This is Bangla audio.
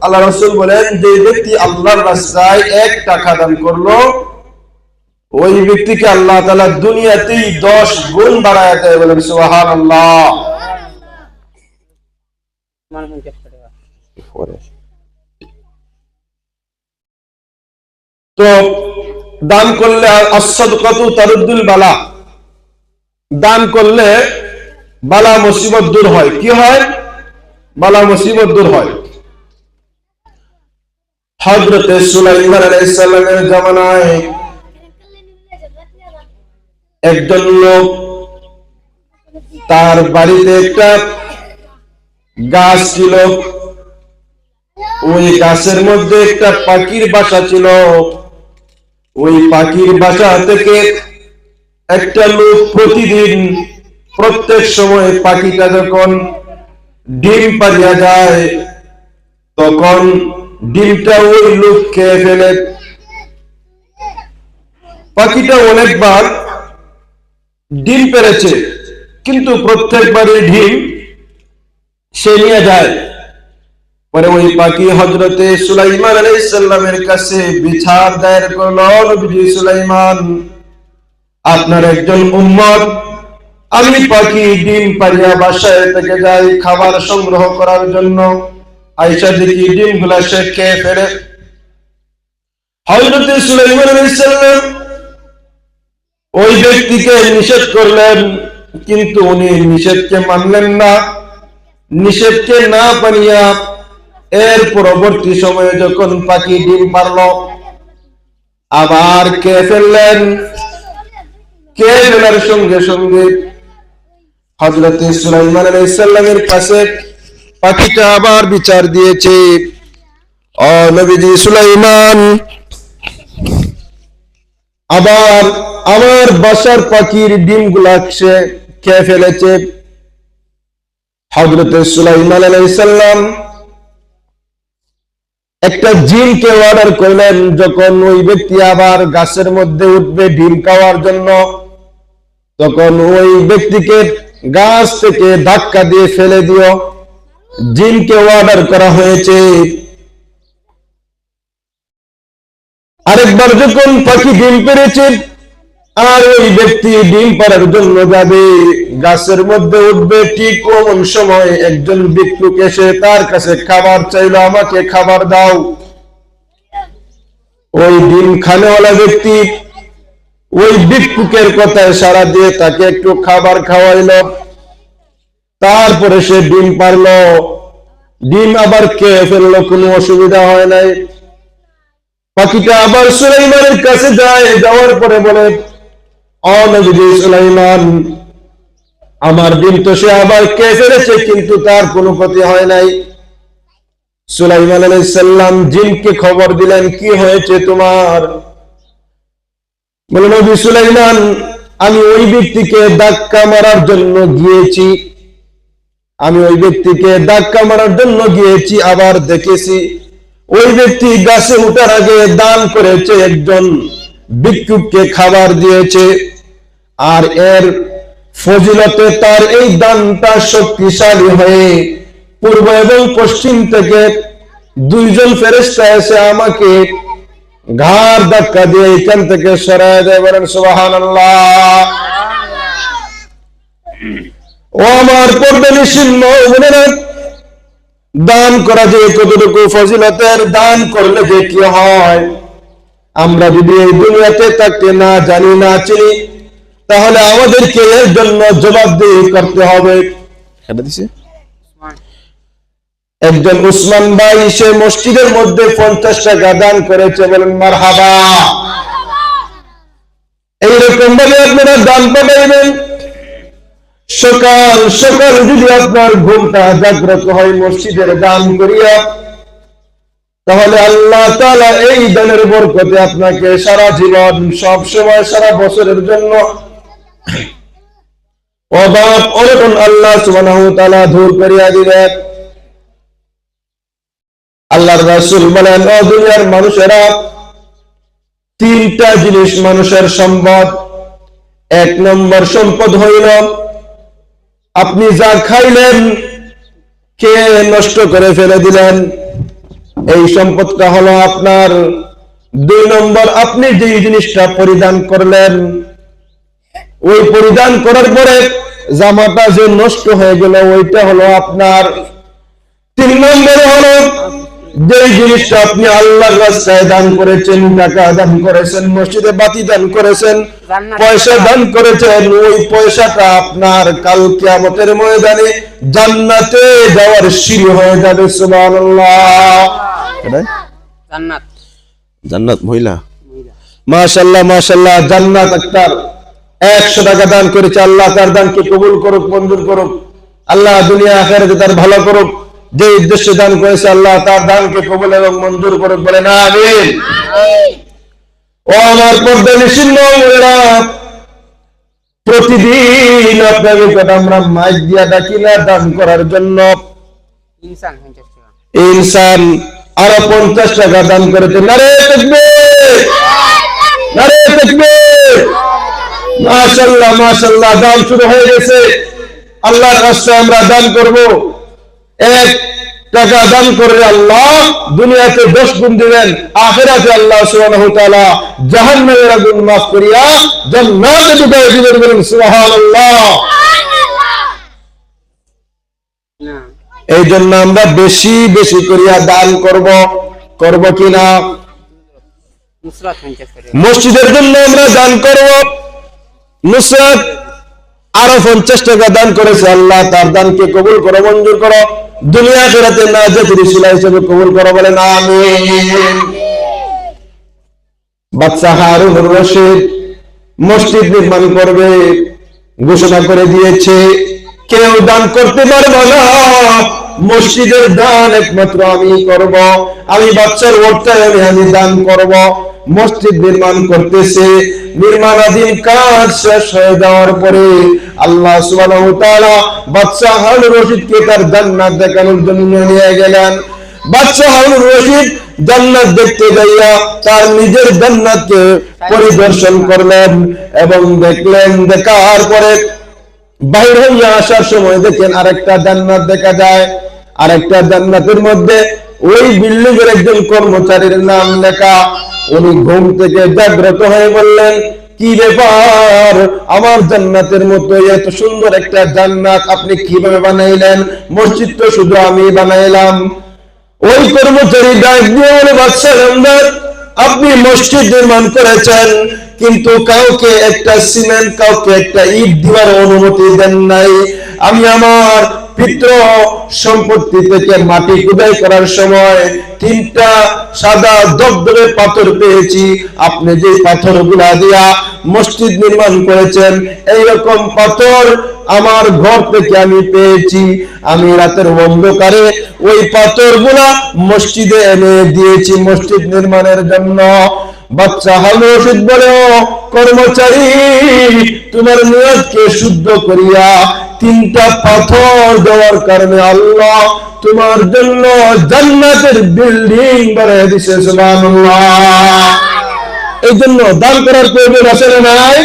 আল্লাহ রাসূল বলেন, যে ব্যক্তি আল্লাহর রাস্তায় 1 টাকা দান করলো, ওই ব্যক্তিকে আল্লাহ তাআলা দুনিয়াতেই 10 গুণ বাড়ায় দেয়। বলেন সুবহানাল্লাহ। তো দান করলে as-সাদকাতু তারুদ্দুল বালা, দান করলে বালা মুসিবত দূর হয়। কি হয়? বালা মুসিবত দূর হয়। হযরতে সুলাইমান আলাইহিস সালামের জামানায় একজন লোক, তার বাড়িতে একটা গাছ ছিল, ওই গাছের মধ্যে একটা পাখির বাসা ছিল। ওই পাখির বাসা থেকে একটা লোক প্রতিদিন প্রত্যেক সময় পাখিটা যখন ডিম পাড়িয়া যায়, তখন ডিমটা ওই লোক খেয়ে ফেলে। পাখিটা অনেকবার ডিম পেড়েছে, কিন্তু প্রত্যেকবারই ডিম সে নিয়ে যায়। পরে ওই পাখি হযরতে সুলাইমান আলাইহিস সালামের কাছে বিচার দায়ের করলো, নবী সুলাইমান, আপনার একজন উম্মত, আমি পাখি ডিম পাড়িয়া বাসায় থেকে যাই খাবার সংগ্রহ করার জন্য, আয়েশা দেখি ডিমগুলা সে খেয়ে ফেলে। হযরতে সুলাইমান আলাইহিস সালাম ওই ব্যক্তিকে নিষেধ করলেন, কিন্তু উনি নিষেধকে মানলেন না। নিষেধকে না মানিয়া এর পরবর্তী সময়ে যখন পাখি ডিম পারল, আবার খেয়ে ফেললেন। খেয়ে ফেলার সঙ্গে সঙ্গে হযরতে সুলাইমান আলাইহিস সালামের কাছে পাখিটা আবার বিচার দিয়েছে, ও নবীজি সুলাইমান, আবার আমার বাসার পাখির ডিমগুলা সে খেয়ে ফেলেছে। হযরতে সুলাইমান আলাইহিস সালাম একটা জিনকে অর্ডার করলেন, যখন ওই ব্যক্তি আবার গাছের মধ্যে উঠবে ডিম খাওয়ার জন্য, তখন ওই ব্যক্তিকে গাছ থেকে ধাক্কা দিয়ে ফেলে দিও। জিনকে অর্ডার করা হয়েছে। আরেকবার যখন পাখি ডিম পেড়েছে, আর ওই ব্যক্তি ডিম পাড়ার জন্য যাবে, গাছের মধ্যে উঠবে, ঠিক কোন সময় একজন ভিক্ষুক এসে তার কাছে খাবার চাইলো, আমাকে খাবার দাও। ওই ডিম খানেওয়ালা ব্যক্তি ওই ভিক্ষুকের কথায় সাড়া দিয়ে তাকে একটু খাবার খাওয়াইলো। তারপরে সে ডিম পারলো, ডিম আবার খেয়ে ফেললো, কোনো অসুবিধা হয় নাই। পাখিটা আবার সুলাইমানের কাছে যায়, যাওয়ার পরে বলে, ও নবী সুলাইমান, আমার ডিম তো সে আবার খেয়ে ফেলেছে, কিন্তু তার কোনো ক্ষতি হয় নাই। সুলাইমান আলাইহিস সালাম জিনকে খবর দিলেন, কি হয়েছে তোমার? বলে, নবী সুলাইমান, আমি ওই ব্যক্তিকে ধাক্কা মারার জন্য গিয়েছি, আবার দেখেছি ওই ব্যক্তি গাছে উঠার আগে দান করেছে, একজন ভিক্ষুককে খাবার দিয়েছে, আর এর ফজিলতে তার এই দানটা শক্তিশালী হয়ে পূর্ব এবং পশ্চিম থেকে 2 জন ফেরেশতা এসে আমাকে ঘাড় ধাক্কা দিয়ে এখান থেকে সরায় দেয়। বলেন সুবহানাল্লাহ। ও আমার পর্দানিশীল মুমিনেরা, দান করা যে কতটুকু ফজিলতের, দান করলে যে কি হয়, আমরা যদি এই দুনিয়াতে থাকতে না জানি না চিনি, তাহলে আমাদেরকে এর জন্য জবাবদিহি করতে হবে। একজন উসমান ভাই সে মসজিদের মধ্যে 50 টাকা দান করেছে। বলেন মারহাবা। এইরকম ভাবে আপনারা দান পাঠাইবেন। সকাল সকাল যদি আপনার ঘুমটা জাগ্রত হয় মসজিদের দান করিয়া, তাহলে আল্লাহ তাআলা এই দানের বরকতে আপনাকে সারা জীবন, সব সময়, সারা বছরের জন্য অভাব অনটন আল্লাহ সুবহানাহু ওয়া তাআলা দূর করিয়া দিবেন। আল্লাহর রাসূল বলেন, ও দুনিয়ার মানুষেরা, 3টা জিনিস মানুষের সম্পদ। 1 নম্বর সম্পদ হইল আপনি যা খাইলেন, খেয়ে নষ্ট করে ফেলে দিলেন, এই সম্পদটা হলো আপনার। 2 নম্বর, আপনি যে জিনিসটা পরিধান করলেন, ওই পরিধান করার পরে জামাটা যে নষ্ট হয়ে গেল, ওইটা হলো আপনার। 3 নম্বর হলো যে জিনিসটা আপনি আল্লাহর রাস্তায় দান করেছেন, টাকা দান করেছেন, মসজিদে বাতি দান করেছেন, পয়সা দান করেছেন, ওই পয়সাটা আপনার কাল কিয়ামতের ময়দানে জান্নাতে যাওয়ার সিঁড়ি হয়ে যাবে। সুবহানাল্লাহ। জান্নাত, জান্নাত মহিলা, মাশাআল্লাহ মাশাআল্লাহ। জান্নাত একটা 100 টাকা দান করেছে, আল্লাহ তার দানকে কবুল করুক, মঞ্জুর করুক। আল্লাহ দুনিয়া আখিরাতে তার ভালো করুক। যে উদ্দেশ্যে দান করেছে, আল্লাহ তার দানকে কবুল এবং মঞ্জুর করুক, বলেন আমিন। ও আমার পর্দা নিশিন্ন মেয়েরা, প্রতিদিন আপনার নিকট আমরা মাইক দিয়া ডাকি না দান করার জন্য? ইনসান 50 টাকা, ইনসান আরো 50 টাকা দান করেছে। নারে তাকবীর, নারে তাকবীর। মাশাআল্লাহ মাশাআল্লাহ, দান শুরু হয়ে গেছে। আল্লাহর রাস্তায় আমরা দান করব। 1 টাকা দান করে আল্লাহ দুনিয়াতে 10 গুণ দিবেন, আখিরাতে আল্লাহ সুবহানাহু ওয়া তাআলা জাহান্নামের আগুন মাফ করিয়া জান্নাতে ঢুকাইয়া দিবেন। বলেন সুবহানাল্লাহ। না এই জন্য আমরা বেশি বেশি করিয়া দান করব কিনা? নুসরাত 50 টাকা, মসজিদের জন্য আমরা দান করব। নুসরাত আরো 50 টাকা দান করেছে, আল্লাহ তার দানকে কবুল করো, মঞ্জুর করো, দুনিয়া আখিরাতে নাজাতের উসিলা হিসেবে কবুল করো, বলেন আমিন। বাচ্চা হারুনুর রশিদ মসজিদ নির্মাণ করবে, ঘোষণা করে দিয়েছে কেউ দান করতে পারবে না, মসজিদের দান একমাত্র আমি করব। আমি বাচ্চার অর্থায়নে আমি দান করব। মসজিদ নির্মাণ করতেছে, নির্মাণাধীন কাজ শেষ হয়ে যাওয়ার পরে আল্লাহ সুবহানাহু ওয়া তাআলা বাচ্চা হারুনুর রশিদকে তার জান্নাত দেখানোর জন্য নিয়ে গেলেন। বাচ্চা হারুনুর রশিদ জান্নাত দেখতে যাইয়া তার নিজের জান্নাতকে পরিদর্শন করলেন এবং দেখলেন। দেখার পরে বাইরে হইয়া আসার সময় দেখেন আরেকটা জান্নাত দেখা যায়। আরেকটা জান্নাতের মধ্যে ওই বিল্ডিং এর একজন কর্মচারীর নাম লেখা। উনি ঘুম থেকে জাগ্রত হয়ে বললেন, কি ব্যাপার, আমার জান্নাতের মতো এত সুন্দর একটা জান্নাত আপনি কিভাবে বানাইলেন? মসজিদ তো শুধু আমি বানাইলাম। ওই কর্মচারী ডাক দিয়ে বলে, বাদশাহ নামদার, আপনি মসজিদ নির্মাণ করেছেন, কিন্তু কাউকে একটা সিমেন্ট, কাউকে একটা ইট দেওয়ার অনুমতি দেন নাই। আমি আমার পিতৃ সম্পত্তি থেকে মাটি খোদাই করার সময় 3টা সাদা দগদগে পাথর পেয়েছি। আপনি যে পাথরগুলা দিয়া মসজিদ নির্মাণ করেছেন, এইরকম পাথর আমার ঘর থেকে আমি পেয়েছি। আমি রাতের অন্ধকারে ওই পাথরগুলা মসজিদে এনে দিয়েছি মসজিদ নির্মাণের জন্য। বাচ্চা হারুনুর রশিদ বলে, ও কর্মচারী, তোমার নিয়তকে শুদ্ধ করিয়া 3টা পাথর দেওয়ার কারণে আল্লাহ তোমার জন্য জান্নাতের বিল্ডিং বানিয়ে দিয়েছে। সুবহানাল্লাহ। এই জন্য দান করার প্রয়োজন আছে না নাই?